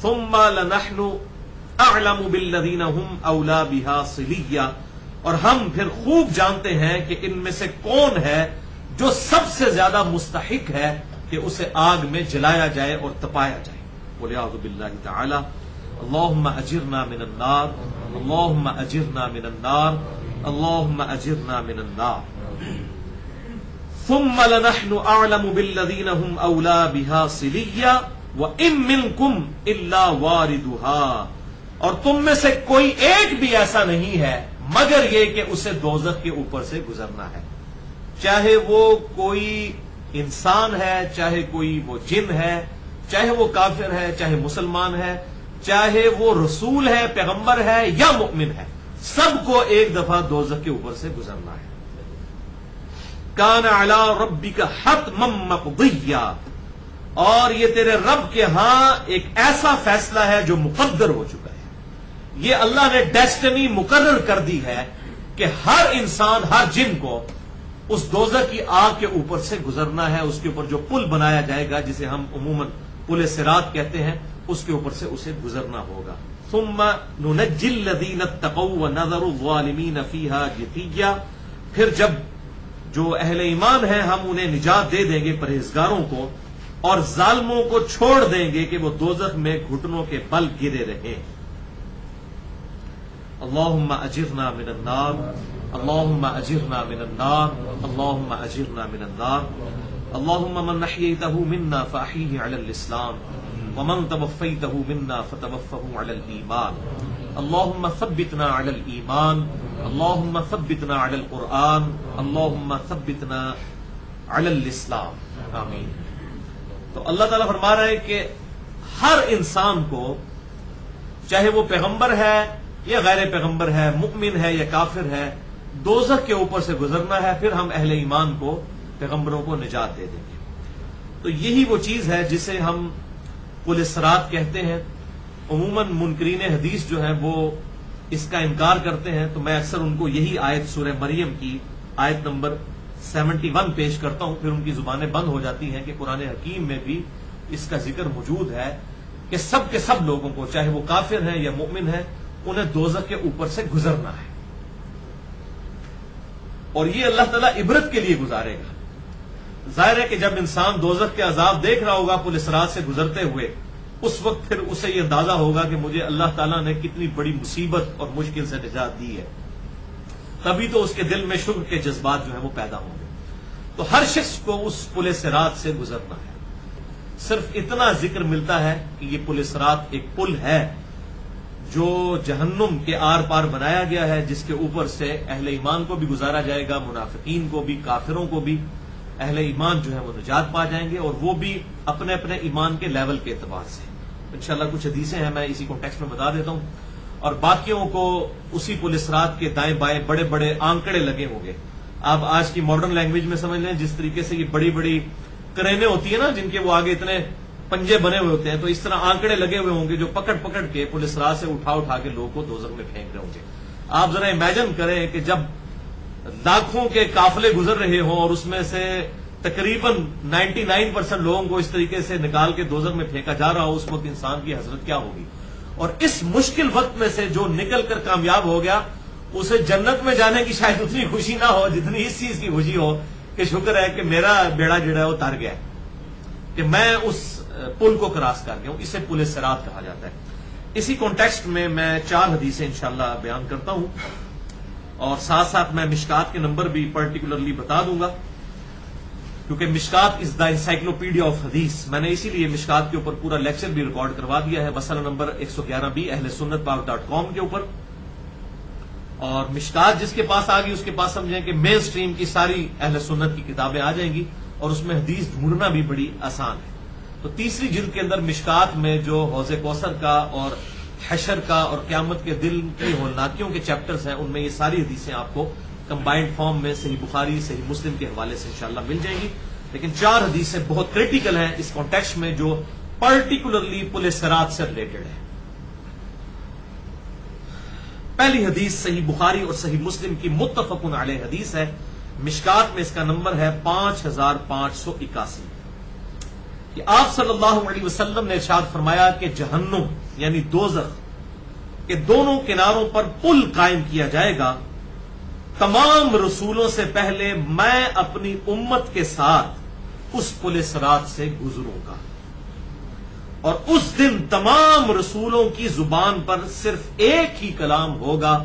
ثم لنحن اعلم بالذین هم اولی بها صلیہ، اور ہم پھر خوب جانتے ہیں کہ ان میں سے کون ہے جو سب سے زیادہ مستحق ہے کہ اسے آگ میں جلایا جائے اور تپایا جائے۔ والعیاذ باللہ تعالی۔ اللہم اجرنا من النار، اللہم اجرنا من النار، اللہم اجرنا من النار۔ ثم لنحن اعلم بالذین هم اولی بها صلیہ وان منکم الا واردها، اور تم میں سے کوئی ایک بھی ایسا نہیں ہے مگر یہ کہ اسے دوزخ کے اوپر سے گزرنا ہے، چاہے وہ کوئی انسان ہے، چاہے کوئی وہ جن ہے، چاہے وہ کافر ہے، چاہے مسلمان ہے، چاہے وہ رسول ہے، پیغمبر ہے یا مؤمن ہے، سب کو ایک دفعہ دوزخ کے اوپر سے گزرنا ہے۔ کان علی ربک حتما مقضیا، اور یہ تیرے رب کے ہاں ایک ایسا فیصلہ ہے جو مقدر ہو چکا ہے۔ یہ اللہ نے ڈیسٹنی مقرر کر دی ہے کہ ہر انسان، ہر جن کو اس دوزخ کی آگ کے اوپر سے گزرنا ہے، اس کے اوپر جو پل بنایا جائے گا جسے ہم عموماً پل صراط کہتے ہیں، اس کے اوپر سے اسے گزرنا ہوگا۔ ثم ننجی الذین اتقوا ونذر الظالمین فیہا جثیا، پھر جب جو اہل ایمان ہیں ہم انہیں نجات دے دیں گے پرہیزگاروں کو، اور ظالموں کو چھوڑ دیں گے کہ وہ دوزخ میں گھٹنوں کے بل گرے رہیں۔ اللہم اجرنا من النار، اللہم اجرنا من النار، اللہم اجرنا من النار۔ اللہم من احییتہ منا فاحیہ علی الاسلام ومن توفیتہ منا فتوفہ علی الایمان۔ اللہم ثبتنا علی الایمان، اللہم ثبتنا علی القرآن، اللہم ثبتنا علی الاسلام۔ آمین۔ تو اللہ تعالیٰ فرما رہا ہے کہ ہر انسان کو، چاہے وہ پیغمبر ہے یا غیر پیغمبر ہے، مؤمن ہے یا کافر ہے، دوزخ کے اوپر سے گزرنا ہے، پھر ہم اہل ایمان کو، پیغمبروں کو نجات دے دیں گے۔ تو یہی وہ چیز ہے جسے ہم پل صراط کہتے ہیں۔ عموماً منکرین حدیث جو ہیں وہ اس کا انکار کرتے ہیں، تو میں اکثر ان کو یہی آیت سورہ مریم کی آیت نمبر 71 پیش کرتا ہوں، پھر ان کی زبانیں بند ہو جاتی ہیں کہ قرآن حکیم میں بھی اس کا ذکر موجود ہے کہ سب کے سب لوگوں کو، چاہے وہ کافر ہیں یا مؤمن ہیں، انہیں دوزخ کے اوپر سے گزرنا ہے، اور یہ اللہ تعالیٰ عبرت کے لیے گزارے گا۔ ظاہر ہے کہ جب انسان دوزخ کے عذاب دیکھ رہا ہوگا پل صراط سے گزرتے ہوئے، اس وقت پھر اسے یہ اندازہ ہوگا کہ مجھے اللہ تعالیٰ نے کتنی بڑی مصیبت اور مشکل سے نجات دی ہے، تبھی تو اس کے دل میں شکر کے جذبات جو ہیں وہ پیدا ہوں گے۔ تو ہر شخص کو اس پل صراط سے گزرنا ہے۔ صرف اتنا ذکر ملتا ہے کہ یہ پل صراط ایک پل ہے جو جہنم کے آر پار بنایا گیا ہے، جس کے اوپر سے اہل ایمان کو بھی گزارا جائے گا، منافقین کو بھی، کافروں کو بھی۔ اہل ایمان جو ہے وہ نجات پا جائیں گے، اور وہ بھی اپنے اپنے ایمان کے لیول کے اعتبار سے۔ انشاءاللہ کچھ حدیثیں ہیں، میں اسی کانٹیکسٹ میں بتا دیتا ہوں، اور باقیوں کو اسی پل صراط کے دائیں بائیں بڑے بڑے آنکڑے لگے ہوں گے۔ آپ آج کی ماڈرن لینگویج میں سمجھ لیں، جس طریقے سے یہ بڑی بڑی کرینے ہوتی ہیں نا، جن کے وہ آگے اتنے پنجے بنے ہوئے ہوتے ہیں، تو اس طرح آنکڑے لگے ہوئے ہوں گے جو پکڑ پکڑ کے پل صراط سے اٹھا کے لوگوں کو دوزخ میں پھینک رہے ہوں گے۔ آپ ذرا امیجن کریں کہ جب لاکھوں کے قافلے گزر رہے ہوں اور اس میں سے تقریباً 99% لوگوں کو اس طریقے سے نکال کے دوزخ میں پھینکا جا رہا ہو، اس وقت انسان کی حسرت کیا ہوگی۔ اور اس مشکل وقت میں سے جو نکل کر کامیاب ہو گیا، اسے جنت میں جانے کی شاید اتنی خوشی نہ ہو جتنی اس چیز کی خوشی ہو کہ شکر ہے کہ میرا بیڑا جڑا ہے وہ تر گیا ہے، کہ میں اس پل کو کراس کر گیا ہوں۔ اسے پل صراط کہا جاتا ہے۔ اسی کانٹیکسٹ میں 4 حدیثیں انشاءاللہ بیان کرتا ہوں، اور ساتھ ساتھ میں مشکات کے نمبر بھی پرٹیکولرلی بتا دوں گا، کیونکہ مشکات از دا انسائکلوپیڈیا آف حدیث۔ میں نے اسی لیے مشکات کے اوپر پورا لیکچر بھی ریکارڈ کروا دیا ہے، مسئلہ نمبر 111b اہل سنت پاک.com کے اوپر۔ اور مشکات جس کے پاس آ گئی اس کے پاس سمجھیں کہ مین سٹریم کی ساری اہل سنت کی کتابیں آ جائیں گی، اور اس میں حدیث ڈھونڈنا بھی بڑی آسان ہے۔ تو تیسری جلد کے اندر مشکات میں جو حوض کوثر کا اور حشر کا اور قیامت کے دن کی ہولناکیوں کے چیپٹرز ہیں، ان میں یہ ساری حدیثیں آپ کو کمبائنڈ فارم میں صحیح بخاری، صحیح مسلم کے حوالے سے انشاءاللہ مل جائیں گی۔ لیکن 4 حدیثیں بہت کریٹیکل ہیں اس کانٹیکسٹ میں، جو پرٹیکولرلی پل صراط سے ریلیٹڈ ہے۔ پہلی حدیث صحیح بخاری اور صحیح مسلم کی متفق علیہ حدیث ہے، مشکات میں اس کا نمبر ہے 5581۔ کہ آپ صلی اللہ علیہ وسلم نے ارشاد فرمایا کہ جہنم یعنی دوزخ کے دونوں کناروں پر پل قائم کیا جائے گا، تمام رسولوں سے پہلے میں اپنی امت کے ساتھ اس پل صراط سے گزروں گا، اور اس دن تمام رسولوں کی زبان پر صرف ایک ہی کلام ہوگا،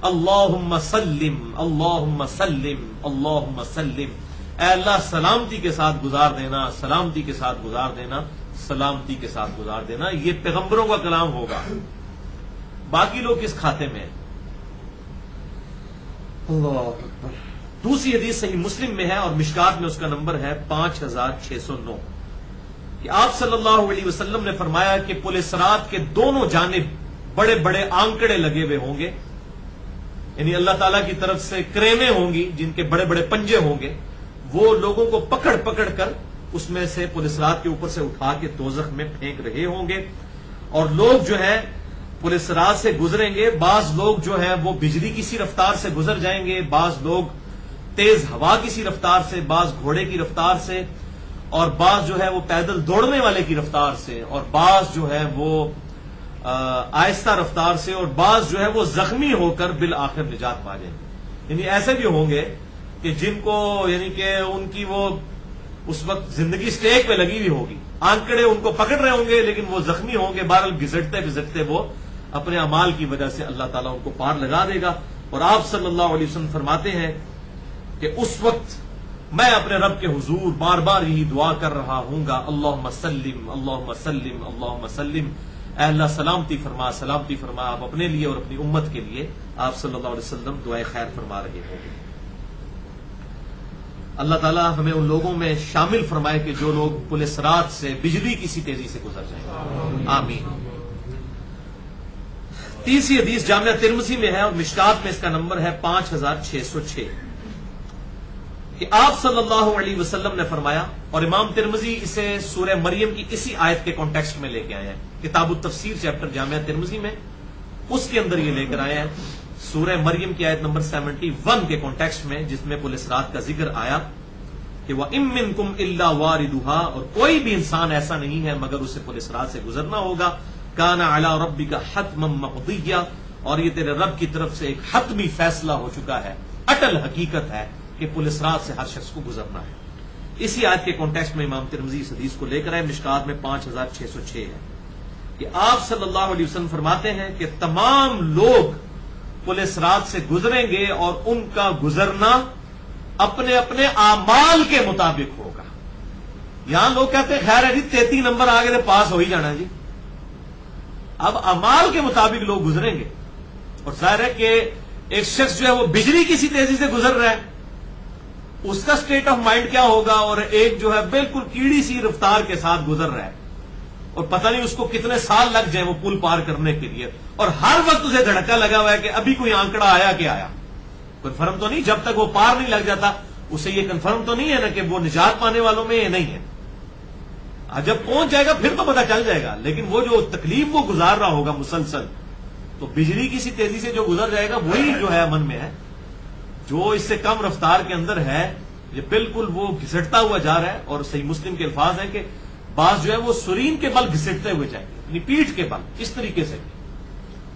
اللہم سلم اللہم سلم اللہم سلم، اے اللہ سلامتی کے ساتھ گزار دینا، سلامتی کے ساتھ گزار دینا، سلامتی کے ساتھ گزار دینا۔ یہ پیغمبروں کا کلام ہوگا، باقی لوگ کس کھاتے میں؟ اللہ اکبر۔ دوسری حدیث صحیح مسلم میں ہے اور مشکات میں اس کا نمبر ہے 5609 کہ آپ صلی اللہ علیہ وسلم نے فرمایا کہ پل صراط کے دونوں جانب بڑے بڑے آنکڑے لگے ہوئے ہوں گے، یعنی اللہ تعالیٰ کی طرف سے کریمیں ہوں گی جن کے بڑے بڑے پنجے ہوں گے، وہ لوگوں کو پکڑ پکڑ کر اس میں سے پل صراط کے اوپر سے اٹھا کے دوزخ میں پھینک رہے ہوں گے، اور لوگ جو ہے پل صراط سے گزریں گے، بعض لوگ جو ہیں وہ بجلی کی سی رفتار سے گزر جائیں گے، بعض لوگ تیز ہوا کی سی رفتار سے، بعض گھوڑے کی رفتار سے، اور بعض جو ہے وہ پیدل دوڑنے والے کی رفتار سے، اور بعض جو ہے وہ آہستہ رفتار سے، اور بعض جو ہے وہ زخمی ہو کر بالآخر نجات پا جائیں گے۔ یعنی ایسے بھی ہوں گے کہ جن کو یعنی کہ ان کی وہ اس وقت زندگی سٹیک پہ لگی ہوئی ہوگی، آنکڑے ان کو پکڑ رہے ہوں گے لیکن وہ زخمی ہوں گے، بہرحال گھسٹتے گھسٹتے وہ اپنے اعمال کی وجہ سے اللہ تعالیٰ ان کو پار لگا دے گا۔ اور آپ صلی اللہ علیہ وسلم فرماتے ہیں کہ اس وقت میں اپنے رب کے حضور بار بار یہی دعا کر رہا ہوں گا، اللہم سلم اللہم سلم اللہم سلم، اے اللہ سلامتی فرما سلامتی فرما۔ آپ اپنے لیے اور اپنی امت کے لیے آپ صلی اللہ علیہ وسلم دعائے خیر فرما رہے ہوں گے۔ اللہ تعالیٰ ہمیں ان لوگوں میں شامل فرمائے کہ جو لوگ پل صراط سے بجلی کی سی تیزی سے گزر جائیں، آمین۔ تیسری حدیث جامعہ ترمذی میں ہے اور مشکات میں اس کا نمبر ہے 5606 کہ آپ صلی اللہ علیہ وسلم نے فرمایا، اور امام ترمذی اسے سورہ مریم کی اسی آیت کے کانٹیکسٹ میں لے کے آئے ہیں، کتاب التفسیر چیپٹر جامعہ ترمذی میں اس کے اندر یہ لے کر آئے ہیں سورہ مریم کی آیت نمبر 71 کے کانٹیکسٹ میں، جس میں پل صراط کا ذکر آیا کہ وَإِن مِّنكُمْ إِلَّا وَارِدُهَا، اور کوئی بھی انسان ایسا نہیں ہے مگر اسے پل صراط سے گزرنا ہوگا، كَانَ عَلَىٰ رَبِّكَ حَتْمًا مَقْضِيًّا، اور یہ تیرے رب کی طرف سے ایک حتمی فیصلہ ہو چکا ہے، اٹل حقیقت ہے کہ پل صراط سے ہر شخص کو گزرنا ہے۔ اسی آیت کے کانٹیکسٹ میں امام ترمذی اس حدیث کو لے کر آئے، مشکات میں 5606 ہے کہ آپ صلی اللہ علیہ وسلم فرماتے ہیں کہ تمام لوگ پل صراط سے گزریں گے اور ان کا گزرنا اپنے اپنے اعمال کے مطابق ہوگا۔ یہاں لوگ کہتے ہیں خیر ہے جی 33 نمبر آگے تو پاس ہو ہی جانا جی، اب اعمال کے مطابق لوگ گزریں گے، اور ظاہر ہے کہ ایک شخص جو ہے وہ بجلی کی سی تیزی سے گزر رہا ہے، اس کا سٹیٹ آف مائنڈ کیا ہوگا، اور ایک جو ہے بالکل کیڑی سی رفتار کے ساتھ گزر رہا ہے، اور پتہ نہیں اس کو کتنے سال لگ جائیں وہ پل پار کرنے کے لیے، اور ہر وقت اسے دھڑکا لگا ہوا ہے کہ ابھی کوئی آنکڑا آیا کہ آیا، کنفرم تو نہیں، جب تک وہ پار نہیں لگ جاتا اسے یہ کنفرم تو نہیں ہے نا کہ وہ نجات پانے والوں میں یہ نہیں ہے، جب پہنچ جائے گا پھر تو پتہ چل جائے گا، لیکن وہ جو تکلیف وہ گزار رہا ہوگا مسلسل، تو بجلی کی سی تیزی سے جو گزر جائے گا وہی جو ہے امن میں ہے، جو اس سے کم رفتار کے اندر ہے یہ بالکل وہ گھسٹتا ہوا جا رہا ہے، اور صحیح مسلم کے الفاظ ہیں کہ بعض جو ہے وہ سرین کے بل گھسٹتے ہوئے جائیں گے، یعنی پیٹھ کے بل، اس طریقے سے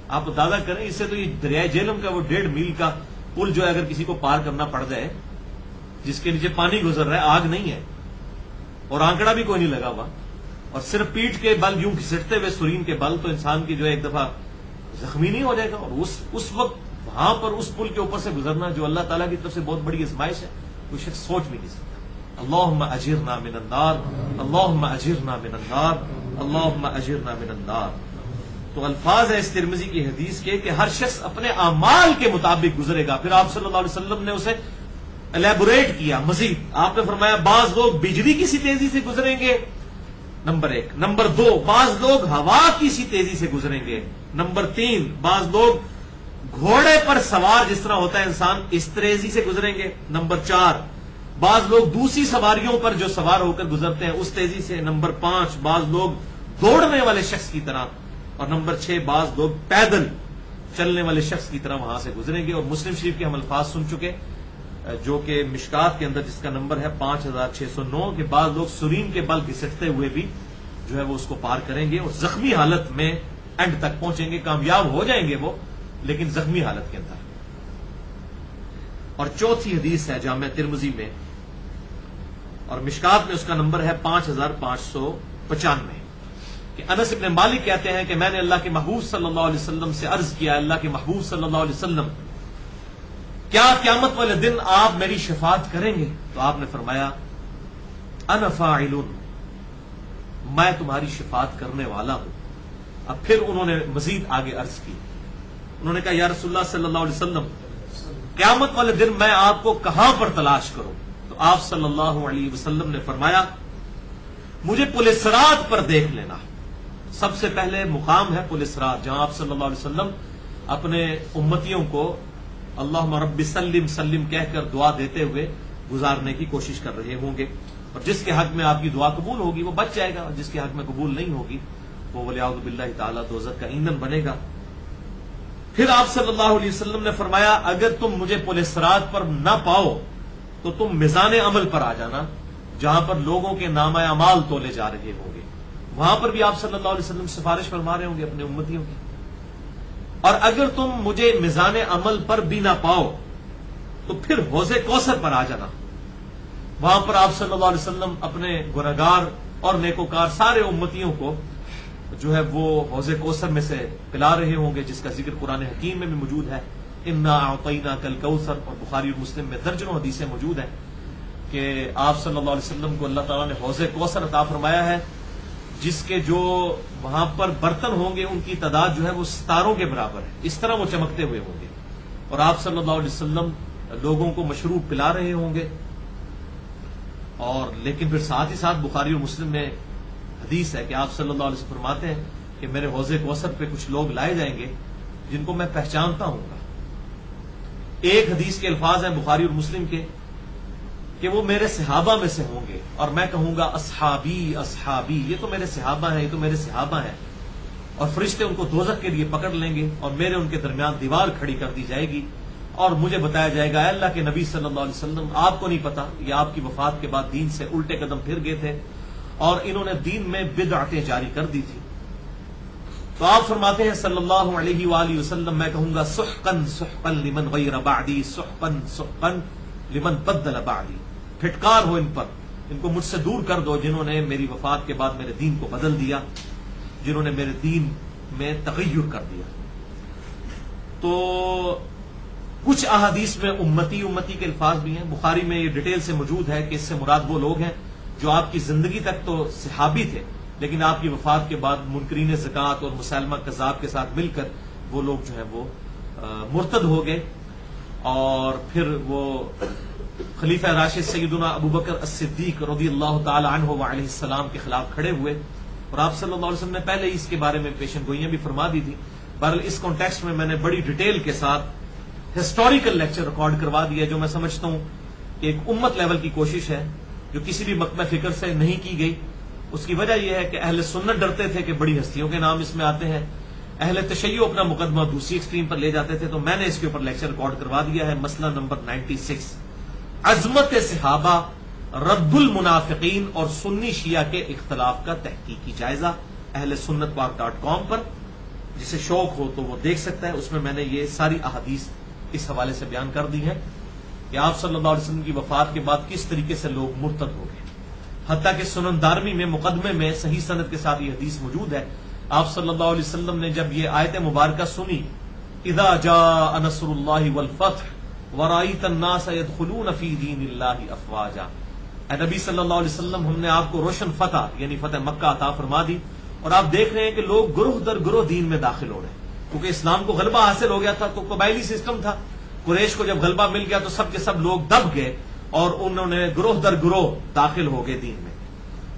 آپ اندازہ کریں، اس سے تو یہ دریائے جہلم کا وہ 1.5 میل کا پل جو ہے اگر کسی کو پار کرنا پڑ جائے، جس کے نیچے پانی گزر رہا ہے، آگ نہیں ہے اور آنکڑا بھی کوئی نہیں لگا ہوا، اور صرف پیٹھ کے بل یوں گھسٹتے ہوئے سرین کے بل، تو انسان کی جو ہے ایک دفعہ زخمی نہیں ہو جائے گا، اور اس وقت وہاں پر اس پل کے اوپر سے گزرنا جو اللہ تعالیٰ کی طرف سے بہت بڑی آزمائش ہے، وہ شخص سوچ بھی نہیں سکتا۔ اللہم اجرنا من النار، اللہم اجرنا من النار، اللہم اجرنا من النار۔ تو الفاظ ہے اس ترمذی کی حدیث کے کہ ہر شخص اپنے اعمال کے مطابق گزرے گا۔ پھر آپ صلی اللہ علیہ وسلم نے اسے الیبوریٹ کیا مزید، آپ نے فرمایا بعض لوگ بجلی کی سی تیزی سے گزریں گے، نمبر 1، نمبر 2 بعض لوگ ہوا کی سی تیزی سے گزریں گے، نمبر 3 بعض لوگ گھوڑے پر سوار جس طرح ہوتا ہے انسان اس تیزی سے گزریں گے، نمبر 4 بعض لوگ دوسری سواریوں پر جو سوار ہو کر گزرتے ہیں اس تیزی سے، نمبر 5 بعض لوگ دوڑنے والے شخص کی طرح، اور نمبر 6 بعض لوگ پیدل چلنے والے شخص کی طرح وہاں سے گزریں گے۔ اور مسلم شریف کے ہم الفاظ سن چکے، جو کہ مشکات کے اندر جس کا نمبر ہے 5609 کے بعد لوگ سرین کے بل گھسٹتے ہوئے بھی جو ہے وہ اس کو پار کریں گے اور زخمی حالت میں اینڈ تک پہنچیں گے. کامیاب ہو جائیں گے وہ لیکن زخمی حالت کے اندر. اور چوتھی حدیث ہے جامع ترمذی میں اور مشکات میں اس کا نمبر ہے 5595 کہ انس ابن مالک کہتے ہیں کہ میں نے اللہ کے محبوب صلی اللہ علیہ وسلم سے عرض کیا اللہ کے محبوب صلی اللہ علیہ وسلم کیا قیامت والے دن آپ میری شفاعت کریں گے؟ تو آپ نے فرمایا انا فاعل، میں تمہاری شفاعت کرنے والا ہوں. اب پھر انہوں نے مزید آگے عرض کی، انہوں نے کہا یا رسول اللہ صلی اللہ علیہ وسلم قیامت والے دن میں آپ کو کہاں پر تلاش کروں؟ تو آپ صلی اللہ علیہ وسلم نے فرمایا مجھے پل صراط پر دیکھ لینا. سب سے پہلے مقام ہے پل صراط جہاں آپ صلی اللہ علیہ وسلم اپنے امتیوں کو اللہم رب سلم سلم کہہ کر دعا دیتے ہوئے گزارنے کی کوشش کر رہے ہوں گے. اور جس کے حق میں آپ کی دعا قبول ہوگی وہ بچ جائے گا اور جس کے حق میں قبول نہیں ہوگی وہ ولیعوذ باللہ تعالی دوزخ کا ایندھن بنے گا. پھر آپ صلی اللہ علیہ وسلم نے فرمایا اگر تم مجھے پل صراط پر نہ پاؤ تو تم میزان عمل پر آ جانا جہاں پر لوگوں کے نامہ اعمال تولے جا رہے ہوں گے. وہاں پر بھی آپ صلی اللہ علیہ وسلم سفارش فرما رہے ہوں گے اپنے امتیوں کی. اور اگر تم مجھے میزان عمل پر بھی نہ پاؤ تو پھر حوض کوثر پر آ جانا. وہاں پر آپ صلی اللہ علیہ وسلم اپنے گنہگار اور نیکوکار سارے امتیوں کو جو ہے وہ حوض کوثر میں سے پلا رہے ہوں گے جس کا ذکر قرآن حکیم میں بھی موجود ہے. انا اعطیناک الکوثر اور بخاری اور مسلم میں درجنوں حدیثیں موجود ہیں کہ آپ صلی اللہ علیہ وسلم کو اللہ تعالیٰ نے حوض کوثر عطا فرمایا ہے جس کے جو وہاں پر برتن ہوں گے ان کی تعداد جو ہے وہ ستاروں کے برابر ہے. اس طرح وہ چمکتے ہوئے ہوں گے اور آپ صلی اللہ علیہ وسلم لوگوں کو مشروب پلا رہے ہوں گے. اور لیکن پھر ساتھ ہی ساتھ بخاری اور مسلم میں حدیث ہے کہ آپ صلی اللہ علیہ وسلم فرماتے ہیں کہ میرے حوض کوثر پہ کچھ لوگ لائے جائیں گے جن کو میں پہچانتا ہوں گا. ایک حدیث کے الفاظ ہیں بخاری اور مسلم کے کہ وہ میرے صحابہ میں سے ہوں گے اور میں کہوں گا اصحابی اصحابی، یہ تو میرے صحابہ ہیں، یہ تو میرے صحابہ ہیں. اور فرشتے ان کو دوزخ کے لیے پکڑ لیں گے اور میرے ان کے درمیان دیوار کھڑی کر دی جائے گی اور مجھے بتایا جائے گا اے اللہ کے نبی صلی اللہ علیہ وسلم آپ کو نہیں پتا یہ آپ کی وفات کے بعد دین سے الٹے قدم پھر گئے تھے اور انہوں نے دین میں بدعتیں جاری کر دی تھی. تو آپ فرماتے ہیں صلی اللہ علیہ وآلہ وسلم میں کہوں گا سحقن سحقن لمن غیر بعدی، سحقن سحقن لمن بدل بعدی، پھٹکار ہو ان پر، ان کو مجھ سے دور کر دو جنہوں نے میری وفات کے بعد میرے دین کو بدل دیا، جنہوں نے میرے دین میں تغیر کر دیا. تو کچھ احادیث میں امتی امتی کے الفاظ بھی ہیں. بخاری میں یہ ڈیٹیل سے موجود ہے کہ اس سے مراد وہ لوگ ہیں جو آپ کی زندگی تک تو صحابی تھے لیکن آپ کی وفات کے بعد منکرین زکوٰۃ اور مسلمہ کذاب کے ساتھ مل کر وہ لوگ جو ہیں وہ مرتد ہو گئے اور پھر وہ خلیفہ راشد سیدنا ابوبکر الصدیق رضی اللہ تعالی عنہ وعلیہ السلام کے خلاف کھڑے ہوئے اور آپ صلی اللہ علیہ وسلم نے پہلے ہی اس کے بارے میں پیشن گوئیاں بھی فرما دی تھی. بہرحال اس کانٹیکسٹ میں نے بڑی ڈیٹیل کے ساتھ ہسٹوریکل لیکچر ریکارڈ کروا دیا جو میں سمجھتا ہوں کہ ایک امت لیول کی کوشش ہے جو کسی بھی مقمع فکر سے نہیں کی گئی. اس کی وجہ یہ ہے کہ اہل سنت ڈرتے تھے کہ بڑی ہستیوں کے نام اس میں آتے ہیں، اہل تشیع اپنا مقدمہ دوسری ایکسٹریم پر لے جاتے تھے. تو میں نے اس کے اوپر لیکچر ریکارڈ کروا دیا ہے. مسئلہ نمبر 96 عظمت صحابہ، رد المنافقین اور سنی شیعہ کے اختلاف کا تحقیقی جائزہ اہل سنت پاک.com پر، جسے شوق ہو تو وہ دیکھ سکتا ہے. اس میں نے یہ ساری احادیث اس حوالے سے بیان کر دی ہے کہ آپ صلی اللہ علیہ وسلم کی وفات کے بعد کس طریقے سے لوگ مرتد ہو گئے. حتیٰ کہ سنن دارمی میں مقدمے میں صحیح سند کے ساتھ یہ حدیث موجود ہے. آپ صلی اللہ علیہ وسلم نے جب یہ آیت مبارکہ سنی اذا جاء نصر اللہ والفتح ورأیت الناس يدخلون فی دین اللہ افواجا، اے نبی صلی اللہ علیہ وسلم ہم نے آپ کو روشن فتح یعنی فتح مکہ عطا فرما دی اور آپ دیکھ رہے ہیں کہ لوگ گروہ در گروہ دین میں داخل ہو رہے ہیں کیونکہ اسلام کو غلبہ حاصل ہو گیا تھا. تو قبائلی سسٹم تھا، قریش کو جب غلبہ مل گیا تو سب کے سب لوگ دب گئے اور انہوں نے گروہ در گروہ داخل ہو گئے دین میں.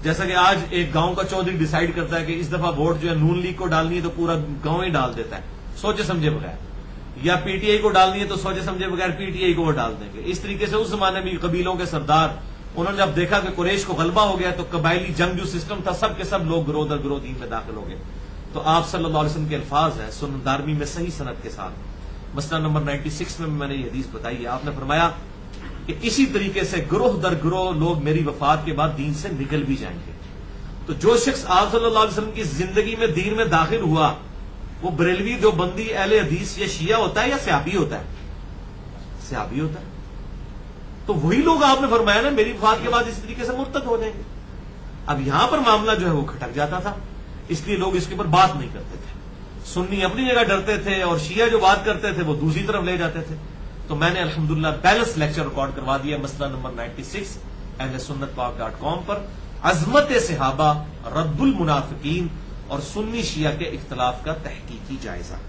جیسا کہ آج ایک گاؤں کا چودھری ڈیسائیڈ کرتا ہے کہ اس دفعہ ووٹ جو ہے نون لیگ کو ڈالنی ہے تو پورا گاؤں ہی ڈال دیتا ہے سوچے سمجھے بغیر، یا پی ٹی آئی کو ڈالنی ہے تو سوچے سمجھے بغیر پی ٹی آئی کو وہ ڈال دیں گے. اس طریقے سے اس زمانے میں قبیلوں کے سردار انہوں نے جب دیکھا کہ قریش کو غلبہ ہو گیا تو قبائلی جنگ جو سسٹم تھا سب کے سب لوگ گروہ در گروہ دین میں داخل ہو گئے. تو آپ صلی اللہ علیہ وسلم کے الفاظ ہیں سنن دارمی میں صحیح سند کے ساتھ. مسئلہ نمبر 96 میں نے یہ حدیث بتائی ہے. آپ نے فرمایا کہ اسی طریقے سے گروہ در گروہ لوگ میری وفات کے بعد دین سے نکل بھی جائیں گے. تو جو شخص آپ صلی اللہ علیہ وسلم کی زندگی میں دین میں داخل ہوا وہ بریلوی دیوبندی اہل حدیث یا شیعہ ہوتا ہے یا صحابی ہوتا ہے؟ صحابی ہوتا ہے. تو وہی لوگ آپ نے فرمایا نا میری وفات کے بعد اس طریقے سے مرتد ہو جائیں گے. اب یہاں پر معاملہ جو ہے وہ کھٹک جاتا تھا، اس لیے لوگ اس کے اوپر بات نہیں کرتے تھے. سنی اپنی جگہ ڈرتے تھے اور شیعہ جو بات کرتے تھے وہ دوسری طرف لے جاتے تھے. تو میں نے الحمدللہ بیلنس لیکچر ریکارڈ کروا دیا مسئلہ نمبر 96 اہل سنت پاک.com پر، عظمت صحابہ، رد المنافقین اور سنی شیعہ کے اختلاف کا تحقیقی جائزہ.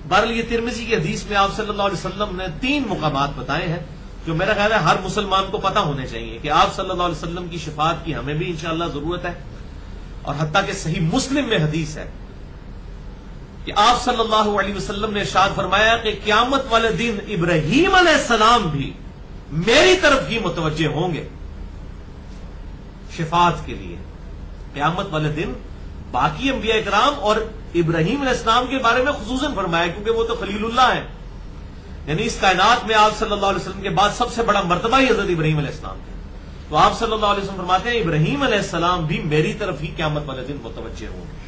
بہرحال یہ ترمذی کی حدیث میں آپ صلی اللہ علیہ وسلم نے 3 مقامات بتائے ہیں جو میرا خیال ہے ہر مسلمان کو پتہ ہونے چاہیے کہ آپ صلی اللہ علیہ وسلم کی شفاعت کی ہمیں بھی انشاءاللہ ضرورت ہے. اور حتیٰ کہ صحیح مسلم میں حدیث ہے کہ آپ صلی اللہ علیہ وسلم نے ارشاد فرمایا کہ قیامت والے دن ابراہیم علیہ السلام بھی میری طرف ہی متوجہ ہوں گے شفاعت کے لیے. قیامت والے دن باقی انبیاء کرام اور ابراہیم علیہ السلام کے بارے میں خصوصاً فرمایا کیونکہ وہ تو خلیل اللہ ہیں، یعنی اس کائنات میں آپ صلی اللہ علیہ وسلم کے بعد سب سے بڑا مرتبہ ہی حضرت ابراہیم علیہ السلام ہے. تو آپ صلی اللہ علیہ وسلم فرماتے ہیں ابراہیم علیہ السلام بھی میری طرف ہی قیامت والے دن متوجہ ہوں گے.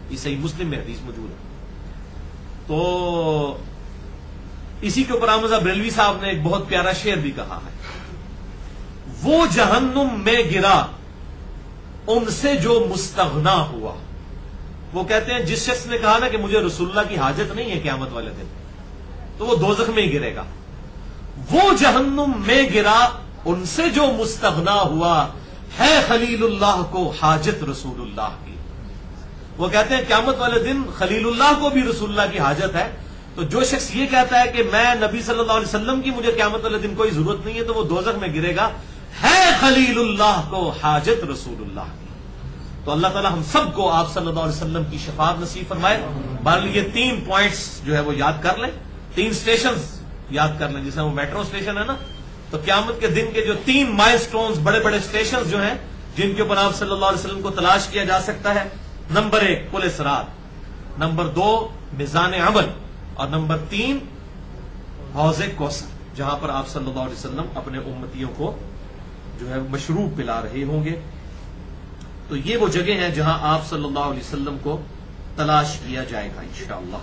یہ صحیح مسلم میں حدیث موجود ہے. تو اسی کے اوپر احمد بریلوی صاحب نے ایک بہت پیارا شعر بھی کہا ہے، وہ جہنم میں گرا ان سے جو مستغنا ہوا. وہ کہتے ہیں جس شخص نے کہا نا کہ مجھے رسول اللہ کی حاجت نہیں ہے قیامت والے دن، تو وہ دوزخ میں ہی گرے گا. وہ جہنم میں گرا ان سے جو مستغنا ہوا، ہے خلیل اللہ کو حاجت رسول اللہ کی. وہ کہتے ہیں قیامت والے دن خلیل اللہ کو بھی رسول اللہ کی حاجت ہے. تو جو شخص یہ کہتا ہے کہ میں نبی صلی اللہ علیہ وسلم کی مجھے قیامت والے دن کوئی ضرورت نہیں ہے تو وہ دوزخ میں گرے گا. ہے خلیل اللہ کو حاجت رسول اللہ کی. تو اللہ تعالی ہم سب کو آپ صلی اللہ علیہ وسلم کی شفاعت نصیب فرمائے. بہرحال یہ 3 پوائنٹس جو ہے وہ یاد کر لیں، 3 اسٹیشنز یاد کر لیں. جیسے وہ میٹرو اسٹیشن ہے نا، تو قیامت کے دن کے جو 3 مائل سٹونز، بڑے بڑے اسٹیشنز جو ہیں جن کے اوپر آپ صلی اللہ علیہ وسلم کو تلاش کیا جا سکتا ہے، نمبر 1 پل صراط، نمبر 2 میزان عمل، اور نمبر 3 حوض کوثر، جہاں پر آپ صلی اللہ علیہ وسلم اپنے امتیوں کو جو ہے مشروب پلا رہے ہوں گے. تو یہ وہ جگہ ہیں جہاں آپ صلی اللہ علیہ وسلم کو تلاش کیا جائے گا انشاءاللہ.